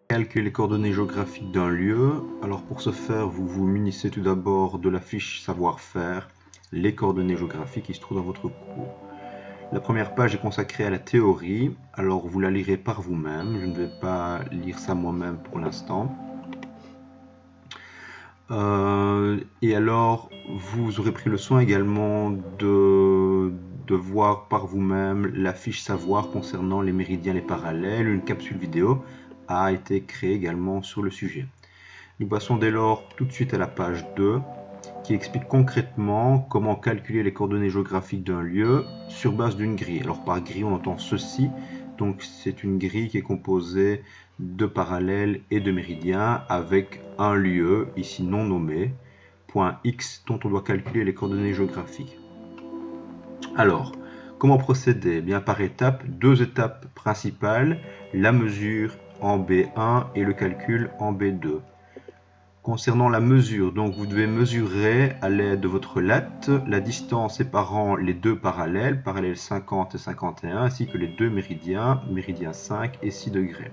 Calculer les coordonnées géographiques d'un lieu. Alors pour ce faire, vous vous munissez tout d'abord de la fiche savoir-faire, les coordonnées géographiques qui se trouvent dans votre cours. La première page est consacrée à la théorie, alors vous la lirez par vous-même, je ne vais pas lire ça moi-même pour l'instant. Et alors, vous aurez pris le soin également de voir par vous-même la fiche savoir concernant les méridiens, les parallèles. Une capsule vidéo a été créée également sur le sujet. Nous passons dès lors tout de suite à la page 2 qui explique concrètement comment calculer les coordonnées géographiques d'un lieu sur base d'une grille. Alors par grille on entend ceci, donc c'est une grille qui est composée de parallèles et de méridiens avec un lieu, ici non nommé, point X dont on doit calculer les coordonnées géographiques. Alors, comment procéder? Eh bien par étapes, deux étapes principales, la mesure en B1 et le calcul en B2. Concernant la mesure, donc vous devez mesurer à l'aide de votre latte la distance séparant les deux parallèles, parallèles 50 et 51, ainsi que les deux méridiens, méridiens 5 et 6 degrés.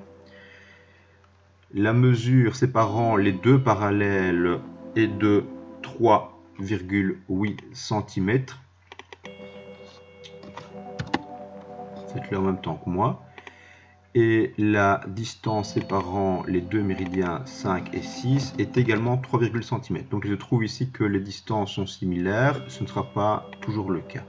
La mesure séparant les deux parallèles est de 3,8 cm. Faites-le en même temps que moi. Et la distance séparant les deux méridiens 5 et 6 est également 3,1 cm. Donc il se trouve ici que les distances sont similaires, ce ne sera pas toujours le cas.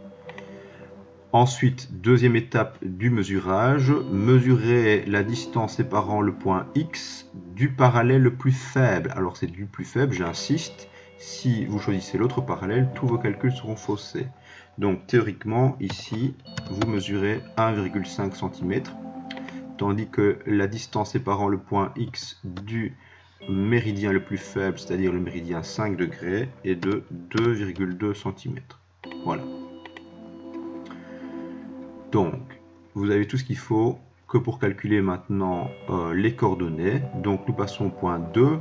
Ensuite, deuxième étape du mesurage, mesurer la distance séparant le point X du parallèle le plus faible. Alors c'est du plus faible, j'insiste, si vous choisissez l'autre parallèle, tous vos calculs seront faussés. Donc théoriquement, ici, vous mesurez 1,5 cm. Tandis que la distance séparant le point X du méridien le plus faible, c'est-à-dire le méridien 5 degrés, est de 2,2 cm. Voilà. Donc, vous avez tout ce qu'il faut que pour calculer maintenant les coordonnées. Donc, nous passons au point 2,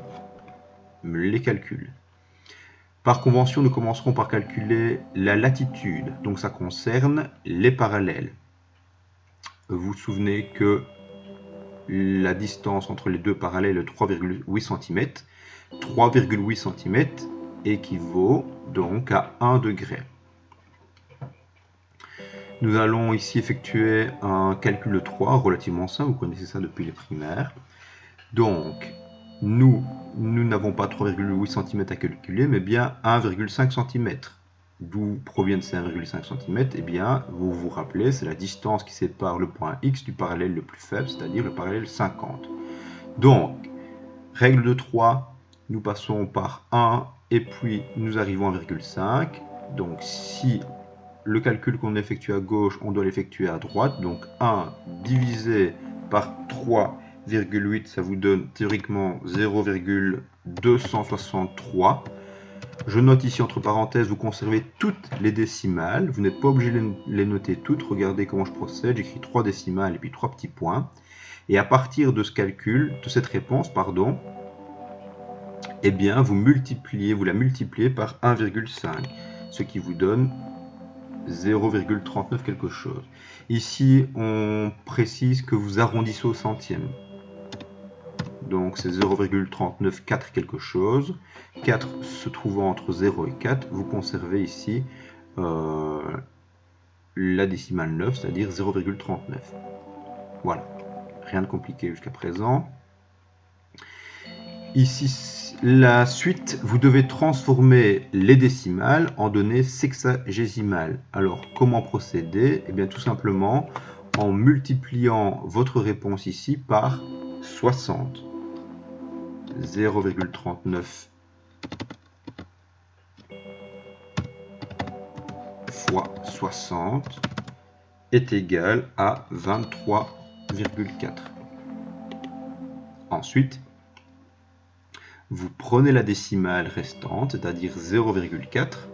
les calculs. Par convention, nous commencerons par calculer la latitude. Donc, ça concerne les parallèles. Vous vous souvenez que la distance entre les deux parallèles est de 3,8 cm. 3,8 cm équivaut donc à 1 degré. Nous allons ici effectuer un calcul de 3 relativement simple, vous connaissez ça depuis les primaires. Donc, nous n'avons pas 3,8 cm à calculer, mais bien 1,5 cm. D'où proviennent ces 1,5 cm? Eh bien, vous vous rappelez, c'est la distance qui sépare le point X du parallèle le plus faible, c'est-à-dire le parallèle 50. Donc, règle de 3, nous passons par 1 et puis nous arrivons à 1,5. Donc, si le calcul qu'on effectue à gauche, on doit l'effectuer à droite. Donc, 1 divisé par 3,8, ça vous donne théoriquement 0,263. Je note ici entre parenthèses, vous conservez toutes les décimales. Vous n'êtes pas obligé de les noter toutes. Regardez comment je procède. J'écris 3 décimales et puis 3 petits points. Et à partir de ce calcul, de cette réponse, pardon, eh bien, vous la multipliez par 1,5, ce qui vous donne 0,39 quelque chose. Ici, on précise que vous arrondissez au centième. Donc c'est 0,394 quelque chose. 4 se trouvant entre 0 et 4, vous conservez ici la décimale 9, c'est-à-dire 0,39. Voilà, rien de compliqué jusqu'à présent. Ici, la suite, vous devez transformer les décimales en données sexagésimales. Alors, comment procéder? Eh bien, tout simplement en multipliant votre réponse ici par 60. 0,39 fois 60 est égal à 23,4. Ensuite, vous prenez la décimale restante, c'est-à-dire 0,4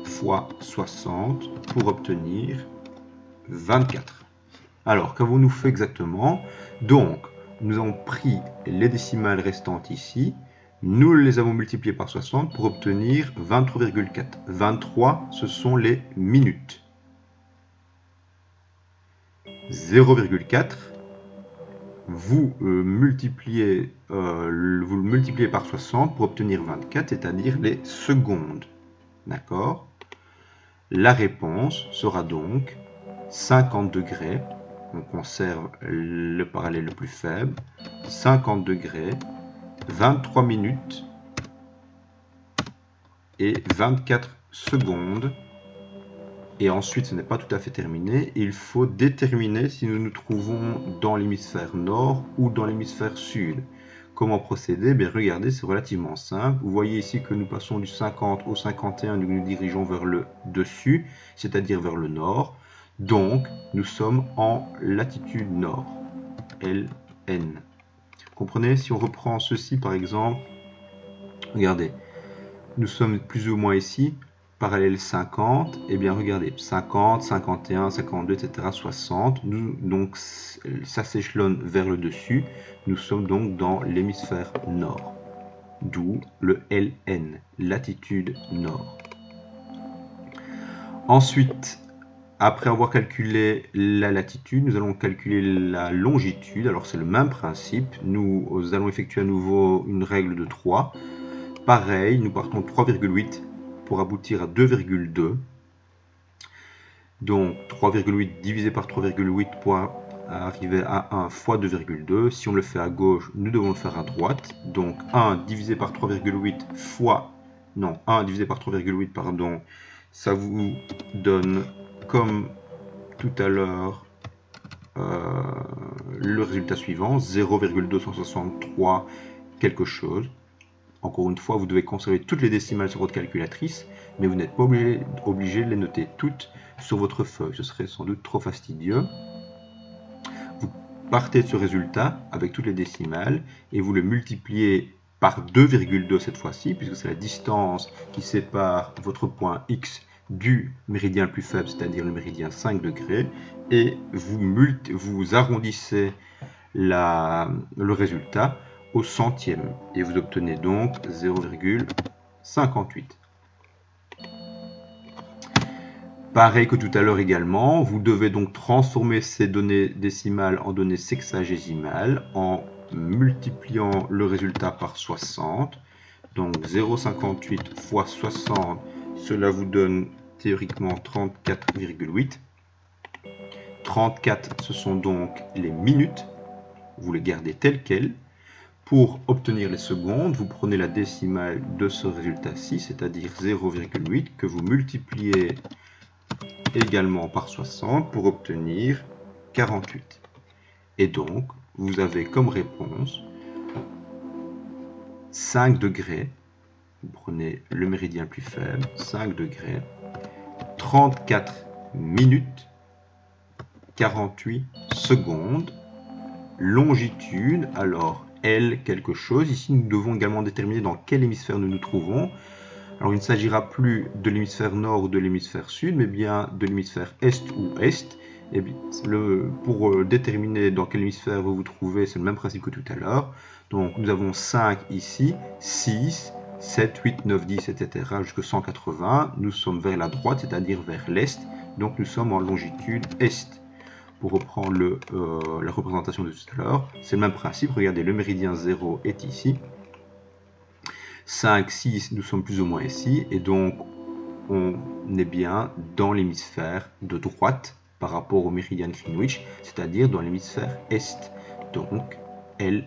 fois 60 pour obtenir 24. Alors, qu'avons-nous fait exactement? Donc, nous avons pris les décimales restantes ici, Nous les avons multipliés par 60 pour obtenir 23,4. 23, ce sont les minutes. 0,4, vous le multipliez par 60 pour obtenir 24, c'est-à-dire les secondes. D'accord? La réponse sera donc 50 degrés. On conserve le parallèle le plus faible. 50 degrés, 23 minutes et 24 secondes. Et ensuite, ce n'est pas tout à fait terminé. Il faut déterminer si nous nous trouvons dans l'hémisphère nord ou dans l'hémisphère sud. Comment procéder? Bien, regardez, c'est relativement simple. Vous voyez ici que nous passons du 50 au 51, nous nous dirigeons vers le dessus, c'est-à-dire vers le nord. Donc, nous sommes en latitude nord, LN. Comprenez? Si on reprend ceci, par exemple, regardez, nous sommes plus ou moins ici, parallèle 50, et bien regardez, 50, 51, 52, etc., 60, donc ça s'échelonne vers le dessus, nous sommes donc dans l'hémisphère nord, d'où le LN, latitude nord. Ensuite, après avoir calculé la latitude, nous allons calculer la longitude, alors c'est le même principe, nous allons effectuer à nouveau une règle de 3, pareil, nous partons de 3,8 pour aboutir à 2,2. Donc 3,8 divisé par 3,8 pour arriver à 1 fois 2,2. Si on le fait à gauche, nous devons le faire à droite. Donc 1 divisé par 3,8 fois... Non, 1 divisé par 3,8, pardon. Ça vous donne, comme tout à l'heure, le résultat suivant, 0,263 quelque chose. Encore une fois, vous devez conserver toutes les décimales sur votre calculatrice, mais vous n'êtes pas obligé de les noter toutes sur votre feuille. Ce serait sans doute trop fastidieux. Vous partez de ce résultat avec toutes les décimales et vous le multipliez par 2,2 cette fois-ci, puisque c'est la distance qui sépare votre point X du méridien le plus faible, c'est-à-dire le méridien 5 degrés, et vous arrondissez le résultat au centième et vous obtenez donc 0,58. Pareil que tout à l'heure également, vous devez donc transformer ces données décimales en données sexagésimales en multipliant le résultat par 60. Donc 0,58 fois 60, cela vous donne théoriquement 34,8. 34, ce sont donc les minutes. Vous les gardez telles quelles. Pour obtenir les secondes, vous prenez la décimale de ce résultat-ci, c'est-à-dire 0,8, que vous multipliez également par 60 pour obtenir 48. Et donc, vous avez comme réponse 5 degrés, vous prenez le méridien le plus faible, 5 degrés, 34 minutes, 48 secondes, longitude, alors L quelque chose. Ici, nous devons également déterminer dans quel hémisphère nous nous trouvons. Alors, il ne s'agira plus de l'hémisphère nord ou de l'hémisphère sud, mais bien de l'hémisphère est ou est. Et bien, pour déterminer dans quel hémisphère vous vous trouvez, c'est le même principe que tout à l'heure. Donc, nous avons 5 ici, 6, 7, 8, 9, 10, etc. jusqu'à 180. Nous sommes vers la droite, c'est-à-dire vers l'est. Donc, nous sommes en longitude est. Pour reprendre la représentation de tout à l'heure, c'est le même principe. Regardez, le méridien 0 est ici. 5, 6, nous sommes plus ou moins ici. Et donc, on est bien dans l'hémisphère de droite par rapport au méridien de Greenwich, c'est-à-dire dans l'hémisphère est. Donc, LE.